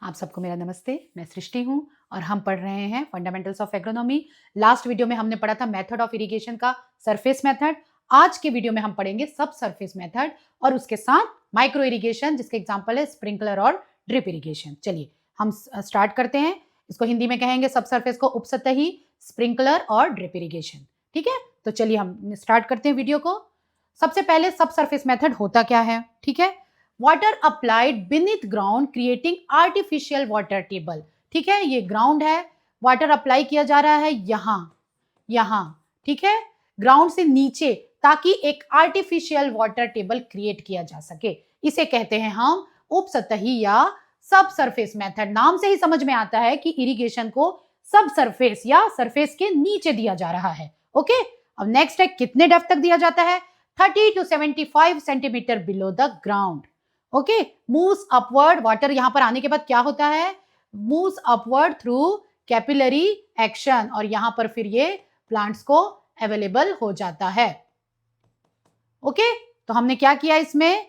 आप सबको मेरा नमस्ते। मैं सृष्टि हूँ और हम पढ़ रहे हैं fundamentals of agronomy. Last video में हमने पढ़ा था मेथड ऑफ इरिगेशन का सरफेस मेथड। आज के वीडियो में हम पढ़ेंगे सब सरफेस मेथड और उसके साथ माइक्रो इरिगेशन, जिसके एग्जांपल है स्प्रिंकलर और ड्रिप इरिगेशन। चलिए हम स्टार्ट करते हैं। इसको हिंदी में कहेंगे सब सरफेस को उपसतही, स्प्रिंकलर और ड्रिप इरिगेशन। ठीक है, तो चलिए हम स्टार्ट करते हैं वीडियो को। सबसे पहले सब सरफेस मेथड होता क्या है? ठीक है, water applied beneath ground creating artificial water table. ठीक है, ये ग्राउंड है, वाटर अप्लाई किया जा रहा है यहां। ठीक है, ग्राउंड से नीचे, ताकि एक आर्टिफिशियल वाटर टेबल क्रिएट किया जा सके। इसे कहते हैं हम उपसतही या सब सरफेस मेथड। नाम से ही समझ में आता है कि इरिगेशन को सब सरफेस या सरफेस के नीचे दिया जा रहा है। ओके, अब नेक्स्ट है कितने डेप्थ तक दिया जाता है? 30 to 75 centimetre below the ground. Okay, moves upward, water यहां पर आने के बाद क्या होता है? Moves upward through capillary action, और यहां पर फिर ये प्लांट्स को अवेलेबल हो जाता है। ओके, तो हमने क्या किया इसमें?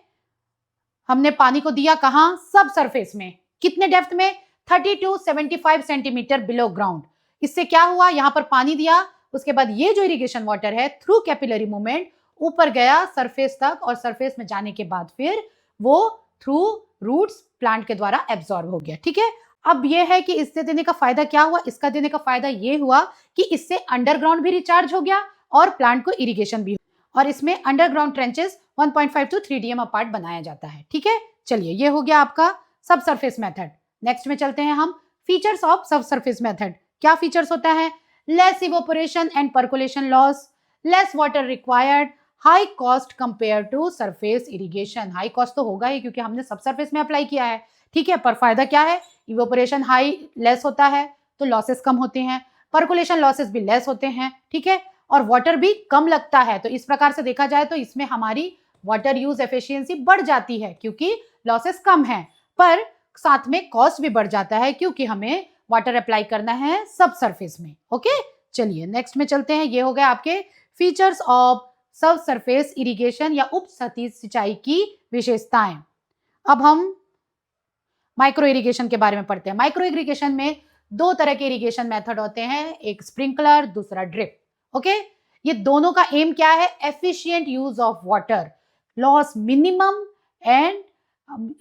हमने पानी को दिया कहां? सब सरफेस में। कितने डेप्थ में? 30 to 75 सेंटीमीटर बिलो ग्राउंड। इससे क्या हुआ? यहां पर पानी दिया, उसके बाद ये जो इरिगेशन वाटर है थ्रू कैपिलरी मूवमेंट ऊपर गया सरफेस तक, और सरफेस में जाने के बाद फिर वो थ्रू रूट्स प्लांट के द्वारा एब्जॉर्ब हो गया। ठीक है, अब ये है कि इससे देने का फायदा क्या हुआ? इसका देने का फायदा ये हुआ कि इससे अंडरग्राउंड भी रिचार्ज हो गया और प्लांट को इरिगेशन भी, और इसमें underground trenches 1.5 to 3 dm apart बनाया जाता है। ठीक है, चलिए ये हो गया आपका सब सरफेस मेथड। नेक्स्ट में चलते हैं हम, features of sub surface method. क्या फीचर्स होता है? Less evaporation and percolation loss, less water required, high cost compare to surface irrigation. High cost तो होगा ही क्योंकि हमने सब सरफेस में अप्लाई किया है। ठीक है, पर फायदा क्या है? इवोपोरेशन हाई लेस होता है तो लॉसेस कम होते हैं, पर्कुलेशन लॉसेस भी लेस होते हैं। ठीक है, और वाटर भी कम लगता है। तो इस प्रकार से देखा जाए तो इसमें हमारी वाटर यूज एफिशिएंसी बढ़ जाती है क्योंकि लॉसेस कम है, पर साथ में कॉस्ट भी बढ़ जाता है क्योंकि हमें वाटर अप्लाई करना है सब सरफेस में। ओके, चलिए नेक्स्ट में चलते हैं। ये हो गया आपके features of sub surface irrigation या उपसतही सिंचाई की विशेषताएं। अब हम माइक्रो इरिगेशन के बारे में पढ़ते हैं। माइक्रो इरिगेशन में दो तरह के इरिगेशन मेथड होते हैं, एक स्प्रिंकलर, दूसरा ड्रिप। ओके, ये दोनों का एम क्या है? Efficient use of water, loss minimum and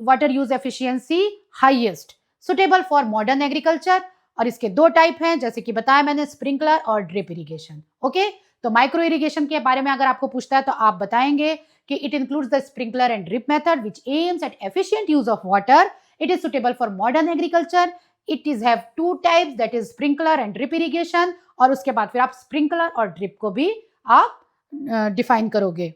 water use efficiency highest, suitable for modern agriculture. और इसके दो टाइप हैं, जैसे कि बताया मैंने, स्प्रिंकलर और ड्रिप इरिगेशन। ओके, तो माइक्रो इरिगेशन के बारे में अगर आपको पूछता है तो आप बताएंगे कि it includes the sprinkler and drip method which aims at efficient use of water, it is suitable for modern agriculture, it is have two types, that is sprinkler and drip irrigation. और उसके बाद फिर आप sprinkler और drip को भी आप define करोगे।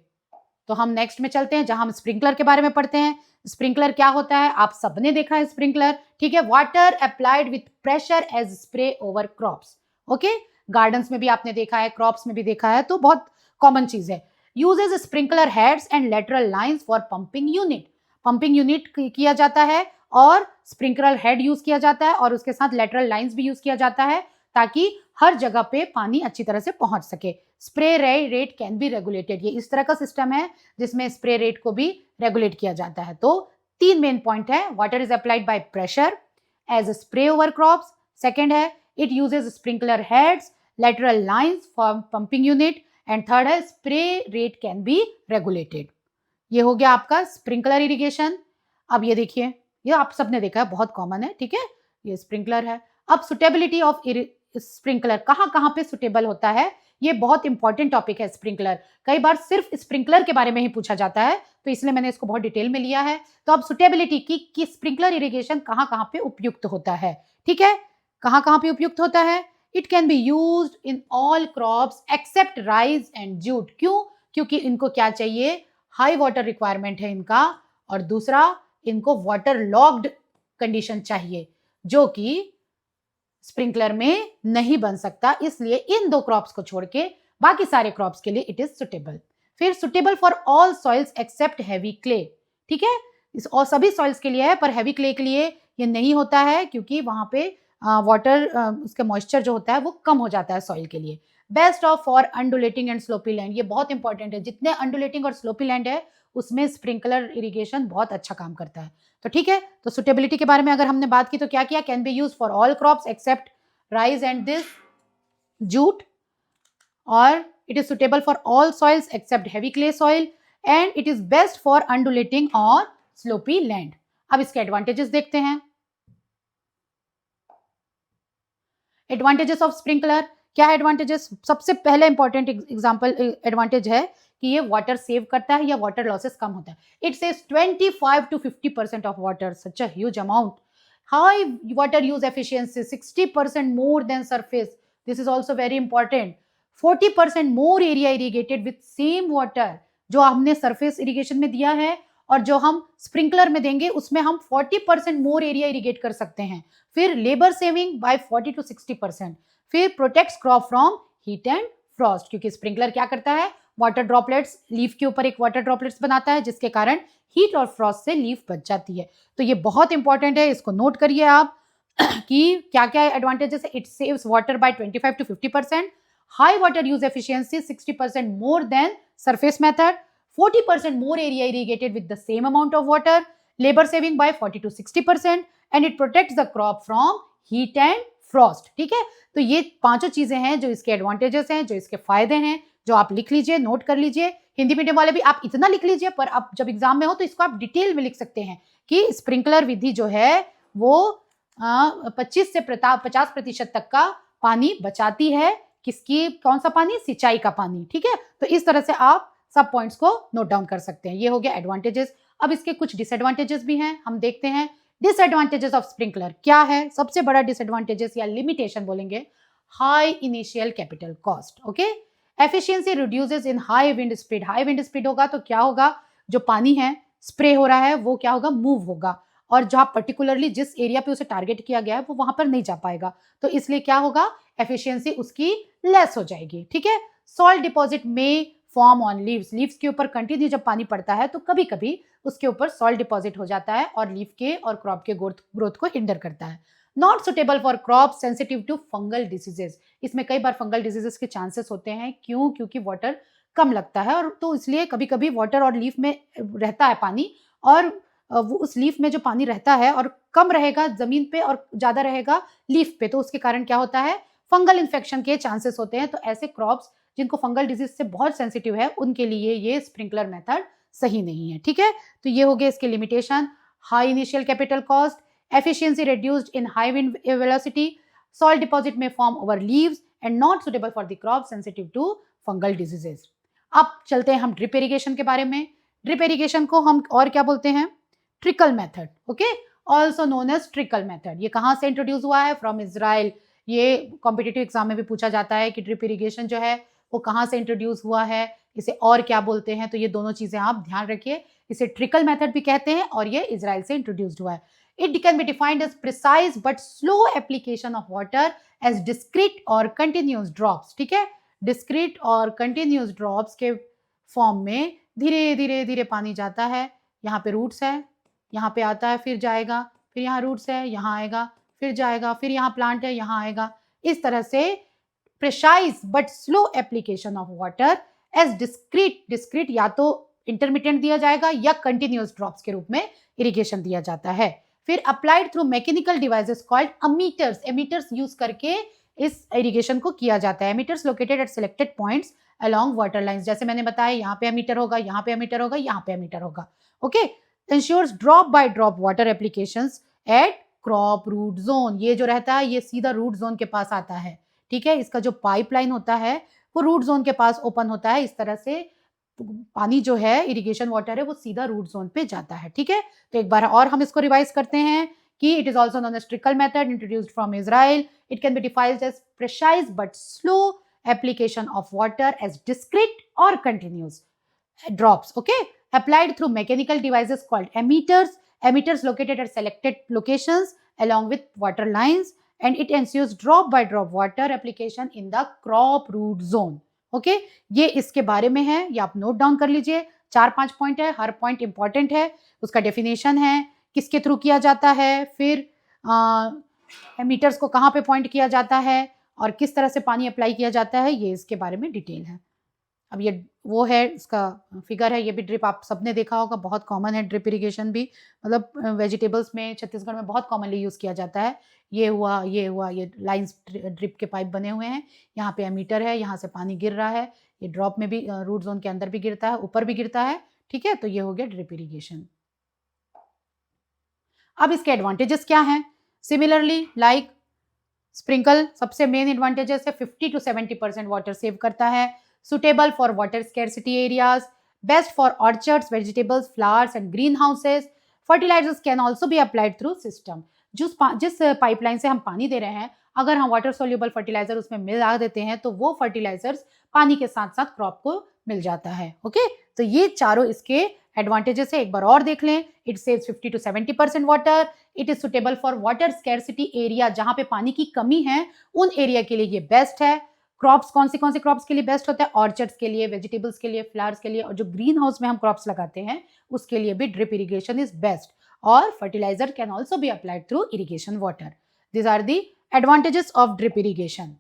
तो हम नेक्स्ट में चलते हैं जहां हम स्प्रिंकलर के बारे में पढ़ते हैं। स्प्रिंकलर क्या होता है? आप सबने देखा है स्प्रिंकलर। ठीक है, water applied with pressure as spray over crops. Okay, gardens में भी आपने देखा है, क्रॉप्स में भी देखा है, तो बहुत कॉमन चीज है। Uses sprinkler heads and lateral lines for pumping unit. Pumping unit किया जाता है और स्प्रिंकलर हेड यूज किया जाता है, और उसके साथ लेटरल लाइंस भी यूज किया जाता है ताकि हर जगह पे पानी अच्छी तरह से पहुंच सके। Spray rate can be regulated. ये इस तरह का सिस्टम है जिसमें स्प्रे रेट को भी रेगुलेट किया जाता है। तो तीन मेन पॉइंट है, water is applied by pressure as spray over crops, second है it uses sprinkler heads, lateral lines for pumping unit, and third है spray rate can be regulated। ये हो गया आपका स्प्रिंकलर इरिगेशन। अब ये देखिए, ये आप सबने देखा है, बहुत कॉमन है। ठीक है, ये स्प्रिंकलर है। अब सुटेबिलिटी ऑफ स्प्रिंकलर कहाँ कहाँ पे सुटेबल होता है, ये बहुत इंपॉर्टेंट टॉपिक है स्प्रिंकलर। कई बार सिर्फ स्प्रिंकलर के बारे में ही पूछा जाता है, तो इसलिए मैंने इसको बहुत डिटेल में लिया है। तो अब सुटेबिलिटी की कि स्प्रिंकलर इरिगेशन कहाँ कहाँ पे उपयुक्त होता है। ठीक है, कहाँ कहाँ पे उपयुक्त होता है? It can be used in all crops except rice and jute। क्यों? क्योंकि इनको क्या चाहिए? हाई वाटर रिक्वायरमेंट है इनका, और दूसरा इनको वाटर लॉक्ड कंडीशन चाहिए जो कि स्प्रिंकलर में नहीं बन सकता। इसलिए इन दो क्रॉप्स को छोड़ के बाकी सारे क्रॉप्स के लिए इट इज सुटेबल। फिर suitable for all soils except heavy clay. ठीक है, इस और सभी सॉइल्स के लिए है, पर हैवी क्ले के लिए ये नहीं होता है क्योंकि वहां पे वाटर उसका मॉइस्चर जो होता है वो कम हो जाता है सॉइल के लिए। Best of for undulating and sloppy land, ये बहुत इंपॉर्टेंट है, जितने अंडुलेटिंग और स्लोपी लैंड है उसमें स्प्रिंकलर इरिगेशन बहुत अच्छा काम करता है। तो ठीक है, तो सुटेबिलिटी के बारे में अगर हमने बात की तो क्या किया, can be use for all crops except rice and this jute, और it is suitable for all soils except heavy clay soil, and it is best for undulating or slopy land. अब इसके एडवांटेजेस देखते हैं। Advantages of sprinkler, क्या है advantages? सबसे पहले important example advantage है कि ये वाटर सेव करता है या वाटर लॉसेस कम होता है। It saves 25 to 50% of water, such a huge amount. High water use efficiency 60% more than surface, this is also very important. 40% more area irrigated with same water, जो हमने surface irrigation में दिया है और जो हम स्प्रिंकलर में देंगे उसमें हम 40% मोर एरिया इरिगेट कर सकते हैं। फिर लेबर सेविंग बाय 40 to 60%। फिर protects crop from heat and Frost, क्योंकि स्प्रिंकलर क्या करता है, वाटर ड्रॉपलेट्स, लीफ के ऊपर एक वाटर ड्रॉपलेट्स बनाता है जिसके कारण हीट और फ्रॉस्ट से लीफ बच जाती है। तो ये बहुत इंपॉर्टेंट है, इसको नोट करिए आप कि क्या क्या एडवांटेजेस है। It saves water bye 25 to 50%, high water use efficiency 60% more than surface method, 40% more area irrigated with the same amount of water, labor saving by 40 to 60%, and it protects the crop from heat and frost। ठीक है, तो ये पांचों चीजें हैं जो इसके advantages हैं, जो इसके फायदे हैं, जो आप लिख लीजिए, नोट कर लीजिए। हिंदी मीडियम वाले भी आप इतना लिख लीजिए, पर आप जब एग्जाम में हो तो इसको आप डिटेल में लिख सकते हैं कि स्प्रिंकलर विधि जो है वो 25 से 50% तक का पानी बचाती है। किसकी, कौन सा पानी, सिंचाई का पानी। ठीक है, तो इस तरह से आप सब पॉइंट्स को नोट डाउन कर सकते हैं। ये हो गया एडवांटेजेस। अब इसके कुछ डिसएडवांटेजेस भी हैं, हम देखते हैं। डिसएडवांटेजेस ऑफ स्प्रिंकलर क्या है? सबसे बड़ा डिसएडवांटेजेस या लिमिटेशन बोलेंगे, high initial capital cost. Okay, efficiency reduces इन high wind speed. High wind speed होगा तो क्या होगा, जो पानी है स्प्रे हो रहा है वो क्या होगा, मूव होगा, और जहां पर्टिकुलरली जिस एरिया पे उसे टारगेट किया गया है वो वहां पर नहीं जा पाएगा, तो इसलिए क्या होगा, एफिशिएंसी उसकी लेस हो जाएगी। ठीक है, salt deposit may form on leaves, leaves के ऊपर कंटिन्यू जब पानी पड़ता है तो कभी कभी उसके ऊपर सॉल्ट डिपॉजिट हो जाता है और लीफ के और क्रॉप के ग्रोथ को हिंडर करता है। Not suitable for crop sensitive to fungal diseases, इसमें कई बार फंगल डिजीजेस के चांसेस होते हैं। क्यों? क्योंकि वाटर कम लगता है, और तो इसलिए कभी कभी वाटर और लीफ में रहता है पानी, और वो उस लीफ में जो पानी रहता है और कम रहेगा जमीन पे और ज्यादा रहेगा लीफ पे, तो उसके कारण क्या होता है, फंगल इन्फेक्शन के चांसेस होते हैं। तो ऐसे क्रॉप्स जिनको फंगल डिजीज से बहुत सेंसिटिव है उनके लिए ये स्प्रिंकलर मेथड सही नहीं है। ठीक है, तो ये हो गए इसके limitation. High initial capital cost, efficiency reduced in high wind velocity, salt deposit may form over leaves, and not suitable for the crop sensitive to fungal diseases. अब चलते हैं हम ड्रिप इरिगेशन के बारे में। ड्रिप इरिगेशन को हम और क्या बोलते हैं, trickle method. Okay, also known as trickle method. ये कहाँ से इंट्रोड्यूस हुआ है, फ्रॉम इजराइल। ये कॉम्पिटिटिव एग्जाम में भी पूछा जाता है कि ड्रिप इरिगेशन जो है वो कहाँ से इंट्रोड्यूस हुआ है, इसे और क्या बोलते हैं, तो ये दोनों चीजें आप ध्यान रखिए। इसे ट्रिकल मेथड भी कहते हैं और ये इजराइल से इंट्रोड्यूस्ड हुआ है। It can be defined as precise but slow application of water as discrete और कंटिन्यूस ड्रॉप्स। ठीक है, डिस्क्रीट और कंटिन्यूस ड्रॉप्स के फॉर्म में धीरे धीरे धीरे पानी जाता है। यहाँ पे रूट्स है, यहाँ पे आता है, फिर जाएगा, फिर यहाँ रूट्स है, यहाँ आएगा, फिर जाएगा, फिर यहाँ प्लांट है, यहाँ आएगा। इस तरह से precise but slow application of water as discrete, discrete या तो इंटरमिटेंट दिया जाएगा या कंटिन्यूअस ड्रॉप्स के रूप में इरिगेशन दिया जाता है। फिर applied through mechanical devices called emitters, ammeters use करके इस इरिगेशन को किया जाता है। Ammeters located at selected points along water lines, जैसे मैंने बताया यहाँ पे एमीटर होगा, यहाँ पे एमीटर होगा, यहाँ पे एमीटर होगा। Okay, ensures drop by drop water applications at crop root zone। ये जो रहता है ये सीधा रूट जोन के पास आता है। ठीक है, इसका जो पाइपलाइन होता है वो रूट जोन के पास ओपन होता है। इस तरह से पानी जो है, इरिगेशन वाटर है, वो सीधा रूट जोन पे जाता है। ठीक है, तो एक बार और हम इसको रिवाइज करते हैं कि it is also known as trickle method introduced from Israel. It can be defined as precise but slow application of water as discrete और continuous drops. Okay, applied through mechanical devices called emitters. Emitters located at selected locations along with water lines, and it ensures drop by drop water application in the crop root zone. Okay, ये इसके बारे में है, ये आप note down कर लीजिए। 4-5 point है, हर पॉइंट इंपॉर्टेंट है। उसका डेफिनेशन है, किसके थ्रू किया जाता है, फिर एमीटर्स को कहाँ पे पॉइंट किया जाता है, और किस तरह से पानी अप्लाई किया जाता है ये इसके बारे में डिटेल है। अब ये वो है इसका फिगर है, ये भी ड्रिप आप सबने देखा होगा, बहुत कॉमन है ड्रिप इरिगेशन भी, मतलब वेजिटेबल्स में छत्तीसगढ़ में बहुत कॉमनली यूज़ किया जाता है। ये हुआ, ये लाइन्स ड्रिप के पाइप बने हुए हैं, यहाँ पे एमीटर है, यहाँ से पानी गिर रहा है, ये ड्रॉप में भी रूट ज़ोन के अंदर भी गिरता है, ऊपर भी गिरता है, ठीक है? तो ये हो गया ड्रिप इरिगेशन। अब इसके एडवांटेजेस क्या हैं? सिमिलरली लाइक स्प्रिंकल सबसे मेन एडवांटेजेस है 50 to 70% वाटर सेव करता है, suitable for water scarcity areas, best for orchards, vegetables, flowers and greenhouses. Fertilizers can also be applied through system. जिस pipeline से हम पानी दे रहे हैं, अगर हम वाटर सोल्यूबल फर्टिलाइजर उसमें मिला देते हैं तो वो फर्टिलाइजर्स पानी के साथ साथ क्रॉप को मिल जाता है। ओके, तो ये चारों इसके एडवांटेजेस है, एक बार और देख लें। It saves 50 to 70% water, it is suitable for water scarcity area, जहां पे पानी की कमी है उन एरिया के लिए ये बेस्ट है। क्रॉप्स कौन से क्रॉप्स के लिए बेस्ट होता है? ऑर्चर्ड्स के लिए, वेजिटेबल्स के लिए, फ्लावर्स के लिए, और जो ग्रीन हाउस में हम क्रॉप्स लगाते हैं उसके लिए भी ड्रिप इरिगेशन इज बेस्ट। और fertilizer can also be applied through irrigation water. This are the advantages of drip irrigation.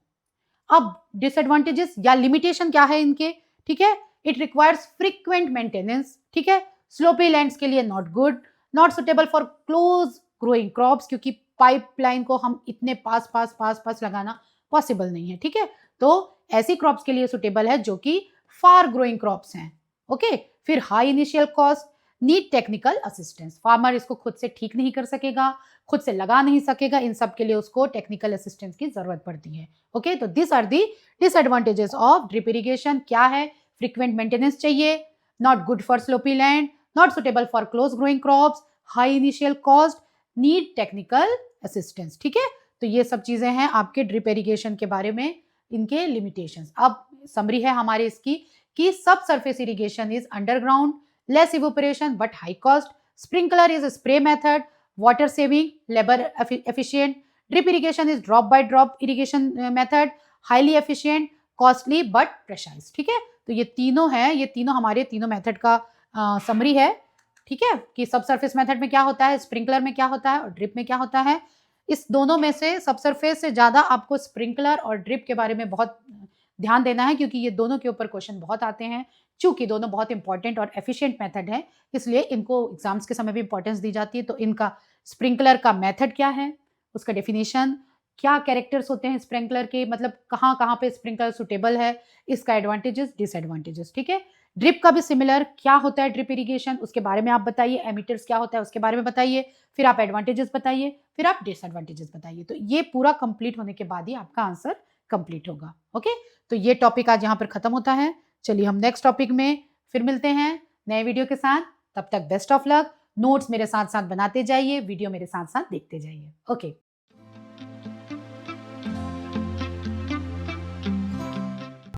अब डिसएडवांटेजेस या लिमिटेशन क्या है इनके, ठीक है? इट रिक्वायर्स फ्रीक्वेंट मेंटेनेंस, ठीक है? स्लोपी लैंड्स के लिए not good, not suitable for close growing crops, क्योंकि पाइपलाइन को हम इतने पास लगाना पॉसिबल नहीं है, ठीक है? तो ऐसी क्रॉप्स के लिए सुटेबल है जो कि फार ग्रोइंग क्रॉप्स हैं। ओके, फिर high initial cost, need technical assistance, farmer इसको खुद से ठीक नहीं कर सकेगा, खुद से लगा नहीं सकेगा, इन सब के लिए उसको टेक्निकल असिस्टेंस की जरूरत पड़ती है। ओके, तो this are the disadvantages of drip irrigation. क्या है? फ्रीक्वेंट मेंटेनेंस चाहिए, not good for slopy land, not suitable for close growing crops, high initial cost, need technical assistance, ठीक है? तो ये सब चीजें हैं आपके ड्रिप इरिगेशन के बारे में, इनके लिमिटेशंस। अब समरी है हमारे इसकी कि सब surface irrigation is underground, less evaporation but high cost, sprinkler is spray method, water saving, labour efficient, drip irrigation is drop by drop irrigation method, highly efficient, costly but precise, ठीक है? तो ये तीनों है, ये तीनों हमारे तीनों मेथड का समरी है, ठीक है? कि सब सरफेस मेथड में क्या होता है, स्प्रिंकलर में क्या होता है और ड्रिप में क्या होता है। इस दोनों में से सब सरफेस से ज्यादा आपको स्प्रिंकलर और ड्रिप के बारे में बहुत ध्यान देना है, क्योंकि ये दोनों के ऊपर क्वेश्चन बहुत आते हैं। चूंकि दोनों बहुत इंपॉर्टेंट और एफिशिएंट मेथड है, इसलिए इनको एग्जाम्स के समय भी इंपॉर्टेंस दी जाती है। तो इनका स्प्रिंकलर का मेथड क्या है, उसका डेफिनेशन, क्या कैरेक्टर्स होते हैं स्प्रिंकलर के, मतलब कहाँ कहाँ पे स्प्रिंकलर सुटेबल है, इसका एडवांटेजेस डिसएडवांटेजेस, ठीक है? ड्रिप का भी सिमिलर, क्या होता है ड्रिप इरिगेशन उसके बारे में आप बताइए, एमीटर्स क्या होता है उसके बारे में बताइए, फिर आप एडवांटेजेस बताइए, फिर आप डिसएडवांटेजेस बताइए। तो ये पूरा कंप्लीट होने के बाद ही आपका आंसर कंप्लीट होगा। ओके, तो ये टॉपिक आज यहाँ पर खत्म होता है। चलिए हम नेक्स्ट टॉपिक में फिर मिलते हैं नए वीडियो के साथ। तब तक बेस्ट ऑफ लक, नोट्स मेरे साथ साथ बनाते जाइए, वीडियो मेरे साथ साथ देखते जाइए। ओके।